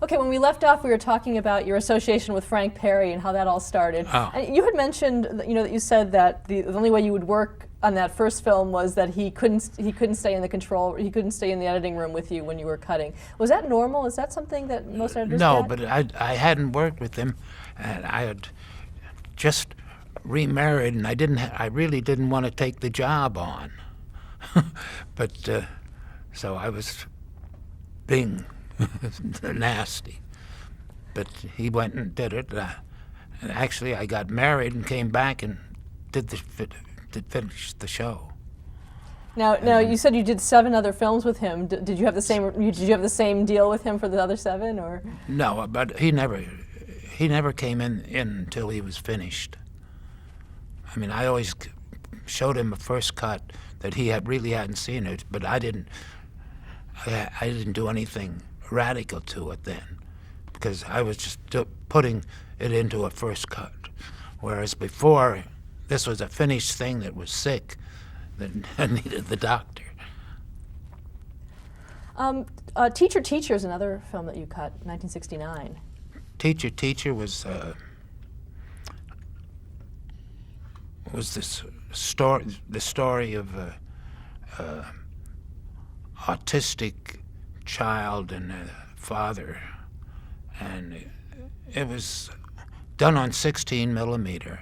Okay, when we left off, we were talking about your association with Frank Perry and how that all started. Oh. And you had mentioned, that you said that the only way you would work on that first film was that he couldn't stay in he couldn't stay in the editing room with you when you were cutting. Was that normal? Is that something that most editors No, get? but I hadn't worked with him, and I had just remarried, and I really didn't want to take the job on. But so I was being nasty. But he went and did it. And actually, I got married and came back and did finish the show. Now you said you did 7 other films with him. Did you have the same? Did you have the same deal with him for the other 7, or? No, but he never came in until he was finished. I mean, I always showed him a first cut that he really hadn't seen it, but I didn't do anything radical to it then, because I was just putting it into a first cut. Whereas before, this was a finished thing that was sick, that needed the doctor. Teacher Teacher is another film that you cut, 1969. Teacher Teacher was this story, the story of a autistic child and a father, and it was done on 16 millimeter,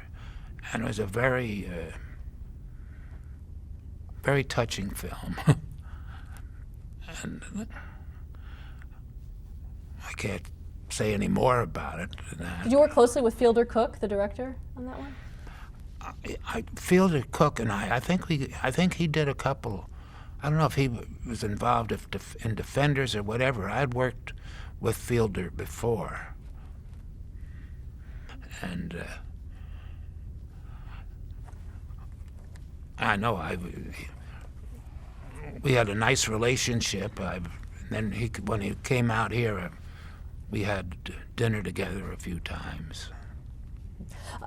and it was a very very touching film. And I can't say any more about it than that. Did you work closely with Fielder Cook, the director, on that one? Fielder Cook and I think he did a couple. I don't know if he was involved in Defenders or whatever. I'd worked with Fielder before, and I know we had a nice relationship. Then when he came out here, we had dinner together a few times.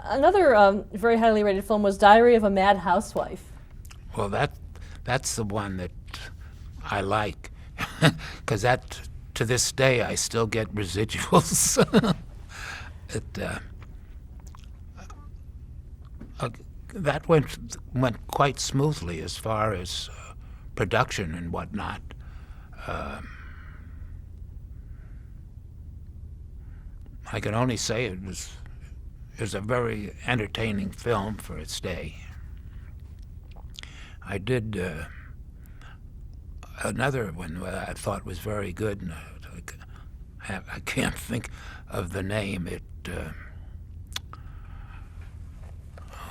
Another very highly rated film was Diary of a Mad Housewife. Well, that's the one that I like, because to this day I still get residuals. That went quite smoothly as far as production and whatnot. I can only say it was a very entertaining film for its day. I did another one that I thought was very good, and I can't think of the name.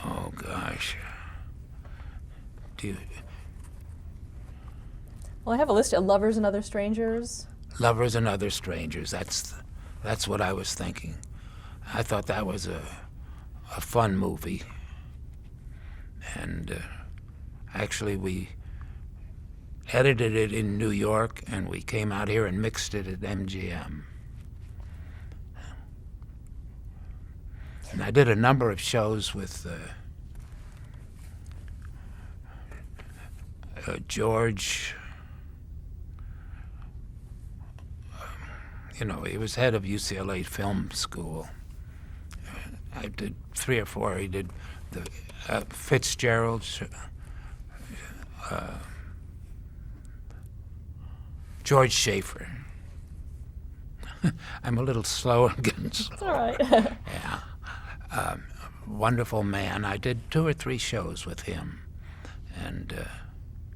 Oh gosh. Well, I have a list of Lovers and Other Strangers. Lovers and Other Strangers. That's what I was thinking. I thought that was a fun movie, and actually we edited it in New York, and we came out here and mixed it at MGM. And I did a number of shows with George. He was head of UCLA Film School. I did 3 or 4. He did the Fitzgerald's, George Schaefer. I'm a little slow and getting slow. It's all right. Yeah. Wonderful man. I did 2 or 3 shows with him. And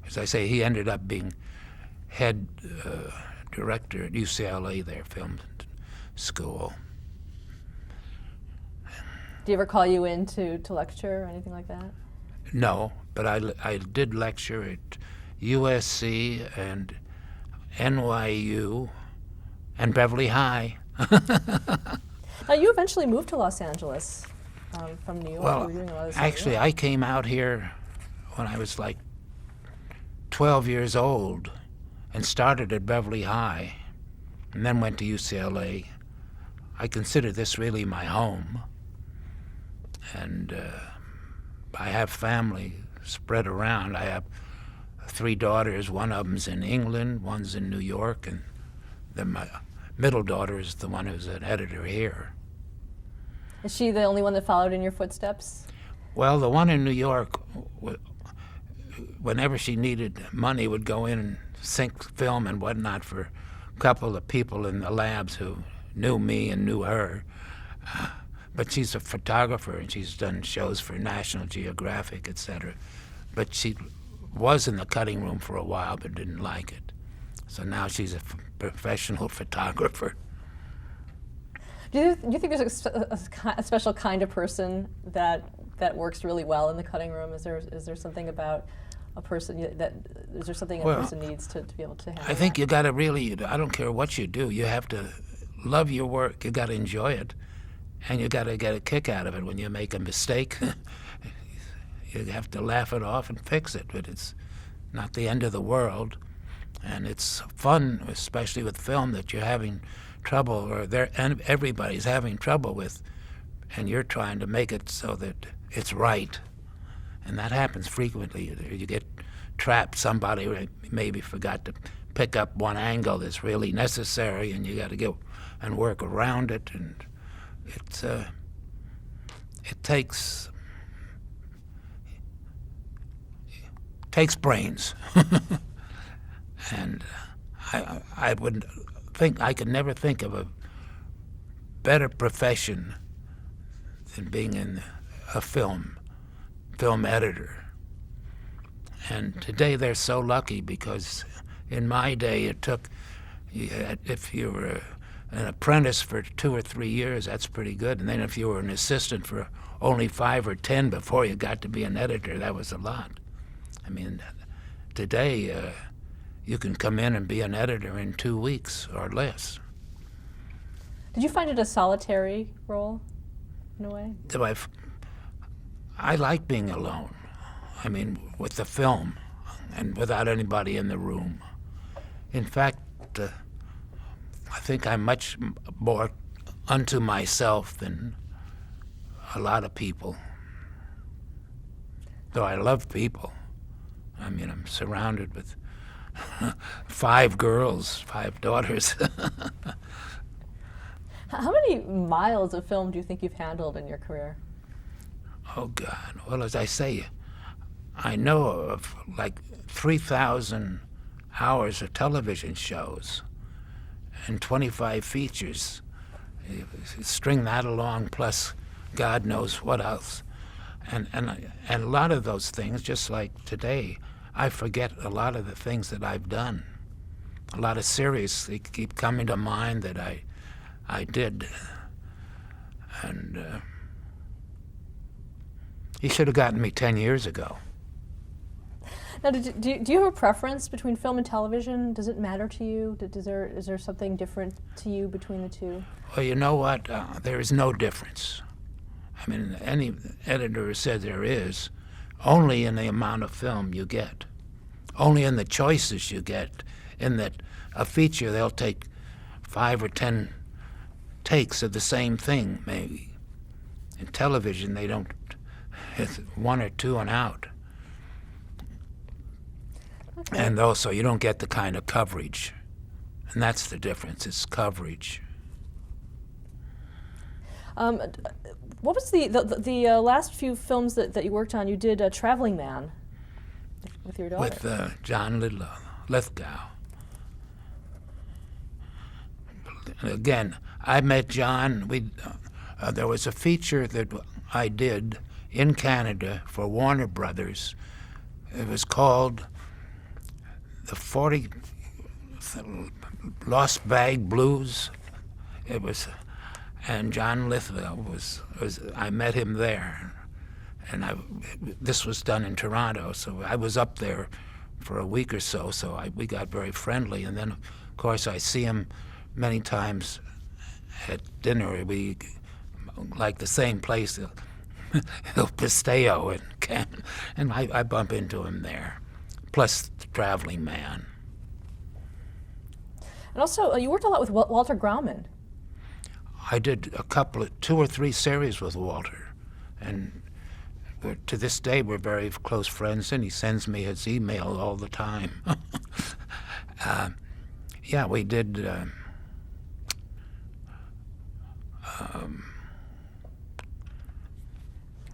as I say, he ended up being head director at UCLA, their film school. Do you ever call you in to lecture or anything like that? No, but I did lecture at USC and NYU and Beverly High. Now, you eventually moved to Los Angeles from New York. Well, You were doing a lot of actually, I came out here when I was like 12 years old and started at Beverly High and then went to UCLA. I consider this really my home. And I have family spread around. I have 3 daughters. One of them's in England, one's in New York, and then middle daughter is the one who's an editor here. Is she the only one that followed in your footsteps? Well, the one in New York, whenever she needed money, would go in and sync film and whatnot for a couple of people in the labs who knew me and knew her. But she's a photographer, and she's done shows for National Geographic, etc. But she was in the cutting room for a while, but didn't like it. So now she's a professional photographer. Do you think there's a special kind of person that works really well in the cutting room? Is there something about a person is there something a person needs to be able to handle? I think you got to really, I don't care what you do, you have to love your work. You got to enjoy it, and you got to get a kick out of it. When you make a mistake, you have to laugh it off and fix it. But it's not the end of the world, and it's fun, especially with film, that you're having trouble, or everybody's having trouble with, and you're trying to make it so that it's right. And that happens frequently. You get trapped. Somebody maybe forgot to pick up one angle that's really necessary, and you got to go and work around it. And it takes brains. And I would think I could never think of a better profession than being in a film editor. And today they're so lucky, because in my day it took, if you were an apprentice for 2 or 3 years, that's pretty good. And then if you were an assistant for only 5 or 10 before you got to be an editor, that was a lot. I mean, today you can come in and be an editor in 2 weeks or less. Did you find it a solitary role, in a way? I like being alone. I mean, with the film and without anybody in the room. In fact, I think I'm much more unto myself than a lot of people. Though I love people. I mean, I'm surrounded with 5 girls, 5 daughters. How many miles of film do you think you've handled in your career? Oh, God. Well, as I say, I know of like 3,000 hours of television shows and 25 features. You string that along, plus God knows what else. And a lot of those things, just like today, I forget a lot of the things that I've done. A lot of series keep coming to mind that I did. And he should have gotten me 10 years ago. Now, do you have a preference between film and television? Does it matter to you? Is there something different to you between the two? Well, you know what? There is no difference. I mean, any editor said there is, only in the amount of film you get, only in the choices you get. In that a feature, they'll take 5 or 10 takes of the same thing, maybe. In television, they don't. It's 1 or 2 and out. Okay. And also, you don't get the kind of coverage. And that's the difference, it's coverage. What was the last few films that you worked on? You did Traveling Man with your daughter. With John Lithgow. Again, I met John. There was a feature that I did in Canada for Warner Brothers. It was called The 40 Lost Bag Blues. It was, and John Lithgow was I met him there, and this was done in Toronto. So I was up there for a week or so. We got very friendly, and then of course I see him many times at dinner. We like the same place, El Pisteo in Canton, and I bump into him there. Plus The Traveling Man. And also, you worked a lot with Walter Grauman. I did 2 or 3 series with Walter, and to this day we're very close friends, and he sends me his email all the time. Yeah, we did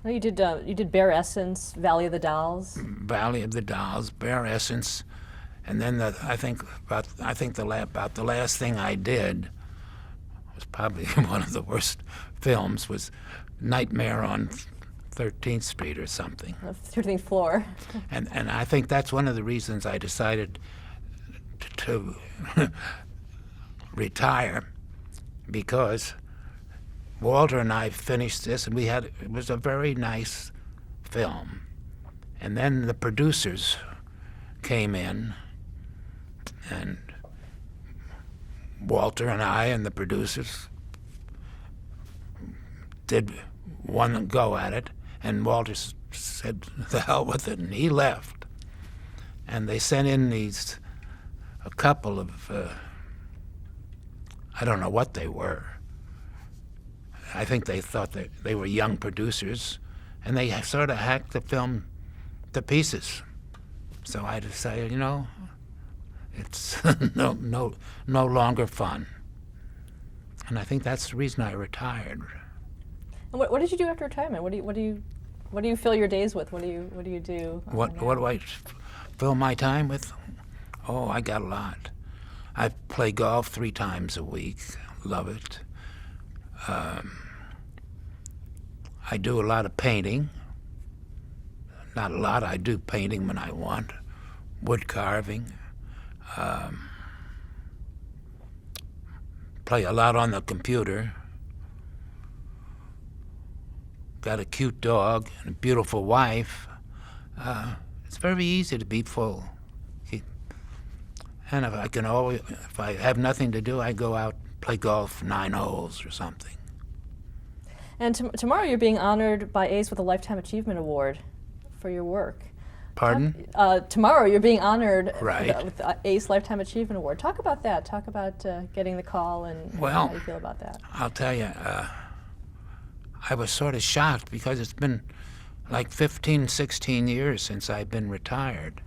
Well, you did Bare Essence, Valley of the Dolls. Valley of the Dolls, Bare Essence, and then I think about the last thing I did was probably one of the worst films, was Nightmare on 13th Street or something. 13th Floor. And I think that's one of the reasons I decided to retire, because Walter and I finished this, and it was a very nice film. And then the producers came in, and Walter and I and the producers did one go at it, and Walter said, "The hell with it," and he left. And they sent in a couple of, I don't know what they were. I think they thought that they were young producers, and they sort of hacked the film to pieces. So I decided, it's no longer fun. And I think that's the reason I retired. And what did you do after retirement? What do you fill your days with? What do you do? What do I fill my time with? Oh, I got a lot. I play golf 3 times a week. Love it. I do a lot of painting. Not a lot. I do painting when I want. Wood carving. Play a lot on the computer. Got a cute dog and a beautiful wife. It's very easy to be full. And if I have nothing to do, I go out, play golf 9 holes or something. And tomorrow you're being honored by ACE with a Lifetime Achievement Award for your work. Pardon? Tomorrow you're being honored Right. with the ACE Lifetime Achievement Award. Talk about that. Talk about getting the call and how you feel about that. I'll tell you, I was sort of shocked because it's been like 15, 16 years since I've been retired.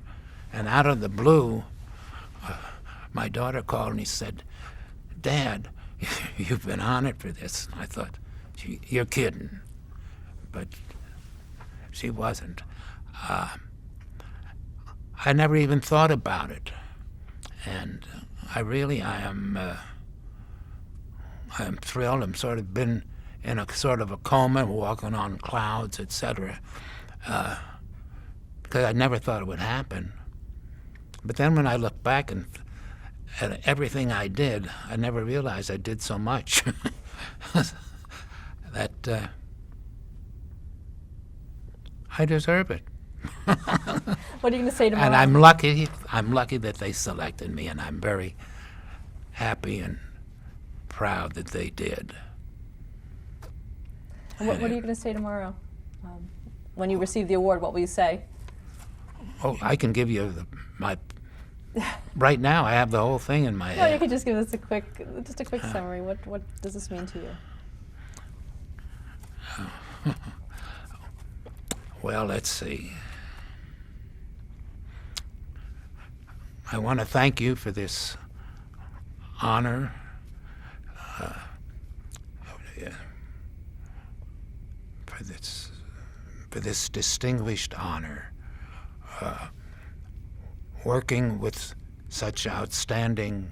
And out of the blue, my daughter called and he said, "Dad, you've been honored for this." And I thought, "You're kidding." But she wasn't. I never even thought about it. And I am thrilled. I'm sort of been in a sort of a coma, walking on clouds, etc. Because I never thought it would happen. But then when I look back at everything I did, I never realized I did so much. That I deserve it. What are you going to say tomorrow? And I'm lucky. I'm lucky that they selected me, and I'm very happy and proud that they did. And what are you going to say tomorrow? When you receive the award, what will you say? Oh, I can give you my. Right now, I have the whole thing in my No, you head. could just give us a quick summary. What does this mean to you? Well, let's see. I want to thank you for this honor. For this distinguished honor. Working with such outstanding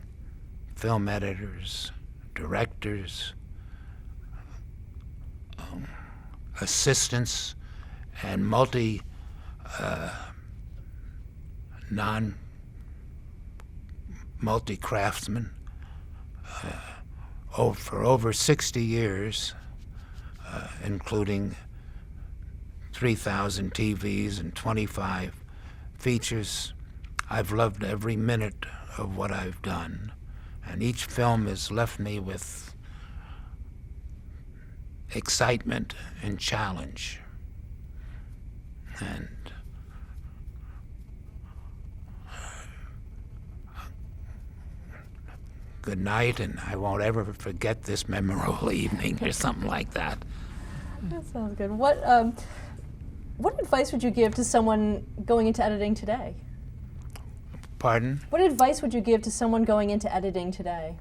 film editors, directors, assistants, and multi-craftsmen for over 60 years, including 3,000 TVs and 25 features. I've loved every minute of what I've done, and each film has left me with excitement and challenge. And good night, and I won't ever forget this memorable evening, or something like that. That sounds good. What advice would you give to someone going into editing today? Pardon? What advice would you give to someone going into editing today?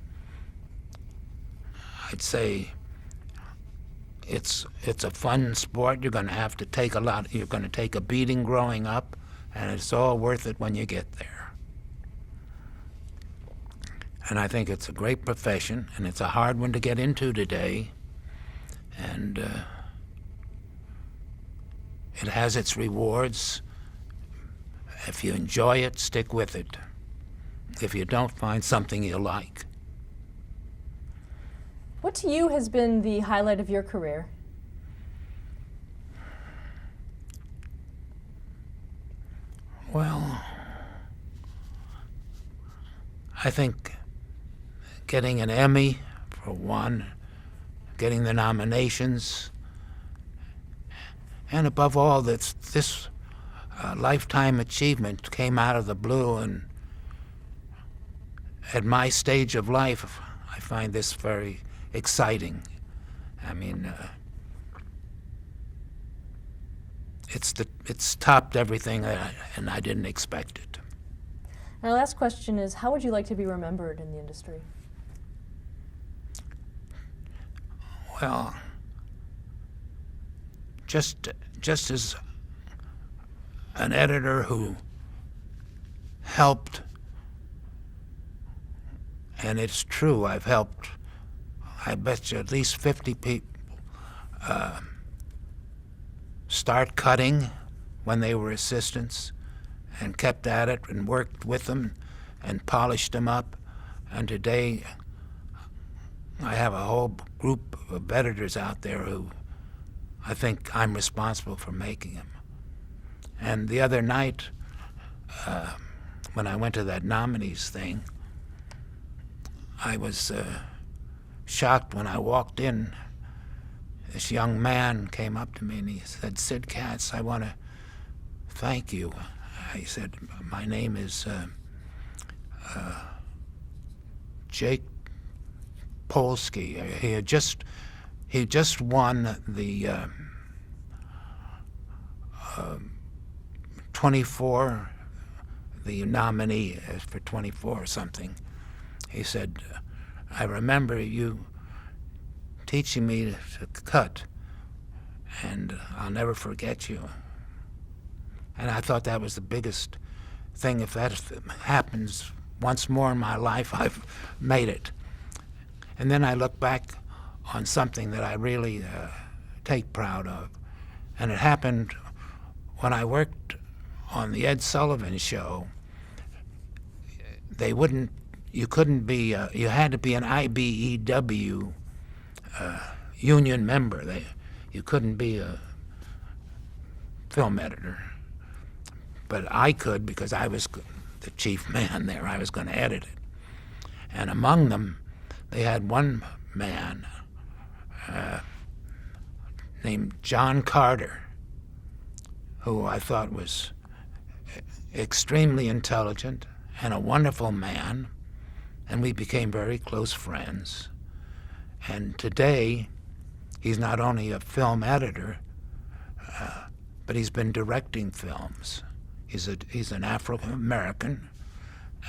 I'd say it's a fun sport. You're going to have to take you're going to take a beating growing up, and it's all worth it when you get there. And I think it's a great profession, and it's a hard one to get into today. And it has its rewards. If you enjoy it, stick with it. If you don't, find something you like. What to you has been the highlight of your career? Well, I think getting an Emmy, for one, getting the nominations, and above all, this lifetime achievement came out of the blue, and at my stage of life, I find this very exciting. I mean, it's topped everything, and I didn't expect it. And our last question is, how would you like to be remembered in the industry? Well, just as an editor who helped, and it's true, I've helped, I bet you at least 50 people start cutting when they were assistants, and kept at it and worked with them and polished them up. And today I have a whole group of editors out there who I think I'm responsible for making them. And the other night, when I went to that nominees thing, I was shocked when I walked in. This young man came up to me and he said, "Sid Katz, I want to thank you." I said, "My name is Jake Polsky." He just won the 24, the nominee for 24 or something. He said, "I remember you teaching me to cut, and I'll never forget you." And I thought that was the biggest thing. If that happens once more in my life, I've made it. And then I look back on something that I really take proud of. And it happened when I worked on the Ed Sullivan Show. You couldn't be, you had to be an IBEW union member. You couldn't be a film editor. But I could, because I was the chief man there. I was going to edit it. And among them, they had one man named John Carter, who I thought was extremely intelligent and a wonderful man, and we became very close friends. And today, he's not only a film editor, but he's been directing films. He's an Afro-American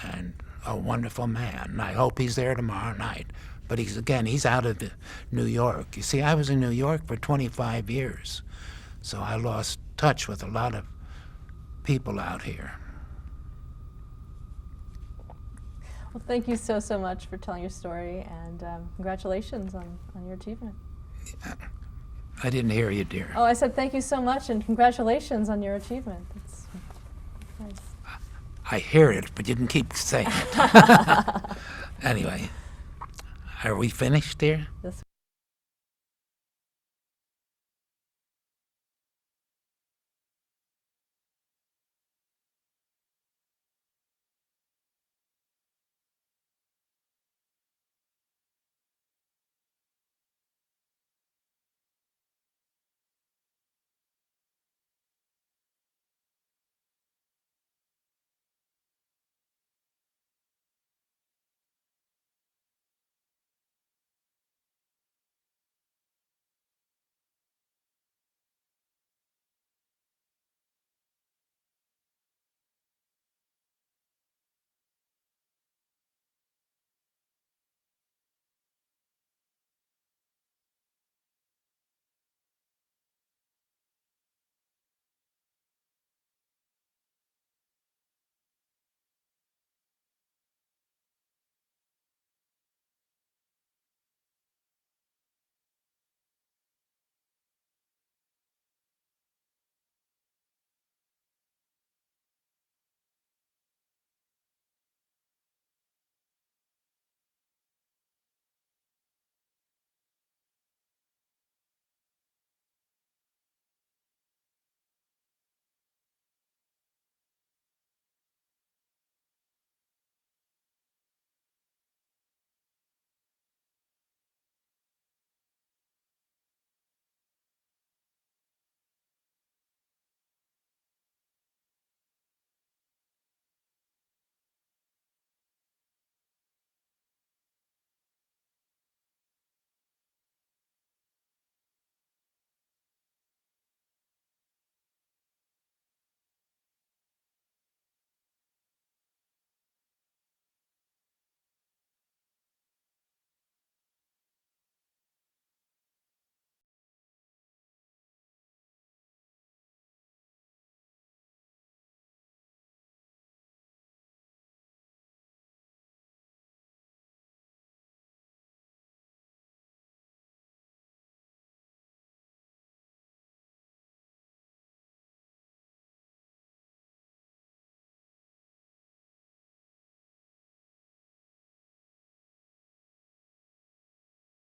and a wonderful man. And I hope he's there tomorrow night. But he's out of New York. You see, I was in New York for 25 years, so I lost touch with a lot of people out here. Well, thank you so much for telling your story, and congratulations on your achievement. I didn't hear you, dear. Oh, I said thank you so much, and congratulations on your achievement. It's nice. I hear it, but you can keep saying it. Anyway, are we finished, dear? Yes.